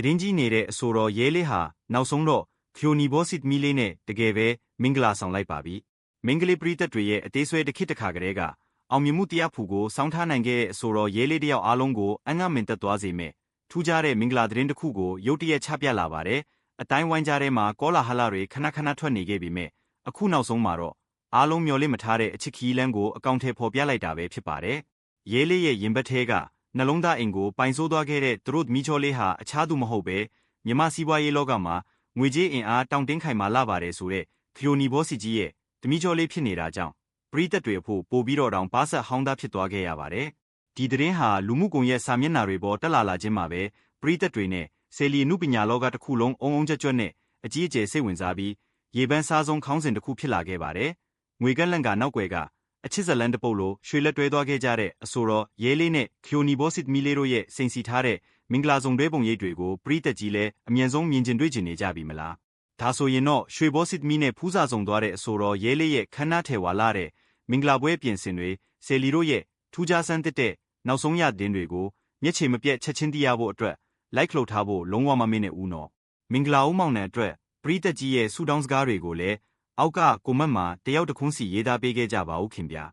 သတင်းကြီးနေတဲ့အဆိုတော်ရဲလေးဟာနောက်ဆုံးတော့ခရိုနီဘောစစ်မီလေးနဲ့တကယ်ပဲမင်္ဂလာဆောင်လိုက်ပါပြီမင်္ဂလေးပရိသတ်တွေရဲ့အသေးဆွဲတစ်ခေတ်တစ်ခါကလေးကအောင်မြင်မှုတရားဖူကိုစောင်းထားနိုင်ခဲ့တဲ့အဆိုတော်ရဲလေးတယောက်အားလုံးကိုအငတ်မင်သက်သွားစေမဲ့ထူးခြားတဲ့မင်္ဂလာသတင်းတစ်ခုကိုရုတ်တရက်ချပြလာပါတယ်အတိုင်းဝိုင်းကြားထဲမှာကောလာဟလတွေခဏခဏထွက်နေခဲ့ပြီမဲ့အခုနောက်ဆုံးမှာတော့အားလုံးမျှော်လင့်မထားတဲ့အချစ်ခီးလန်းကိုအကောင့်ထဲပေါ်ပြလိုက်တာပဲဖြစ်ပါတယ်ရဲလေးရဲ့ရင်ဘတ်ထဲကနှလုံးသားအိမ်ကိုပိုင်ဆိုးသွားခဲ့တဲ့သူတို့မိချောလေးဟာအခြားသူမဟုတ်ပဲမြမစီးပွားရေးလောကမှာငွေကြေးအင်အားတောင့်တင်းခိုင်မာလာပါတယ်ဆိုတဲ့ခရိုနီဘောစီကြီးရဲ့တမိချောလေးဖြစ်နေတာကြောင့်ပရိသတ်တွေအဖို့ပို့ပြီးတော့တောင်ပါဆက်ဟောင်းသားဖြစ်သွားခဲ့ရပါတယ်ဒီသတင်းဟာလူမှုကွန်ရက်စာမျက်နှာတွေပေါ်တက်လာခြင်းမှာပဲပရိသတ်တွေနဲ့ဆယ်လီနုပညာလောကတစ်ခုလုံးအုံကြွနဲ့အကြီးအကျယ်စိတ်ဝင်စားပြီးရေပန်းစားဆုံးခေါင်းစဉ်တစ်ခုဖြစ်လာခဲ့ပါတယ်ငွေကက်လန့်ကနောက်ွယ်ကအချစ်ဇလန်တပုတ်လိုရွှေလက်တွဲသွားခဲ့ကြတဲ့အဆိုတော်ရဲလေးနဲ့ခရိုနီဘောစစ်မီလေးတို့ရဲ့စိန်စီထားတဲ့မင်္ဂလာဆောင်တွဲပုံရိပ်တွေကိုပရိသတ်ကြီးလည်းအမြန်ဆုံးမြင်ကျင်တွေ့ကျင်နေကြပြီမလားဒါဆိုရင်တော့ရွှေဘောစစ်မီနဲ့ဖူးစာဆောင်သွားတဲ့အဆိုတော်ရဲလေးရဲ့ခမ်းနားထဲဝါလာတဲ့မင်္ဂလာပွဲပြင်ဆင်တွေဆယ်လီတို့ရဲ့ထူးခြားဆန်းတဲ့နောက်ဆုံးရသတင်းတွေကိုမျက်ခြေမပြတ်ချက်ချင်းသိရဖို့အတွက်လိုက်လှုပ်ထားဖို့လုံးဝမမေ့နဲ့ဦးနော်မင်္ဂလာဦးမောင်နှံအတွက်ပရိသတ်ကြီးရဲ့ဆူတောင်းစကားတွေကိုလည်းအောက်ကကွန်မန့်မှာတယောက်တစ်ခွန်းစီရေးသားပေးခဲ့ကြပါဦးခင်ဗျာ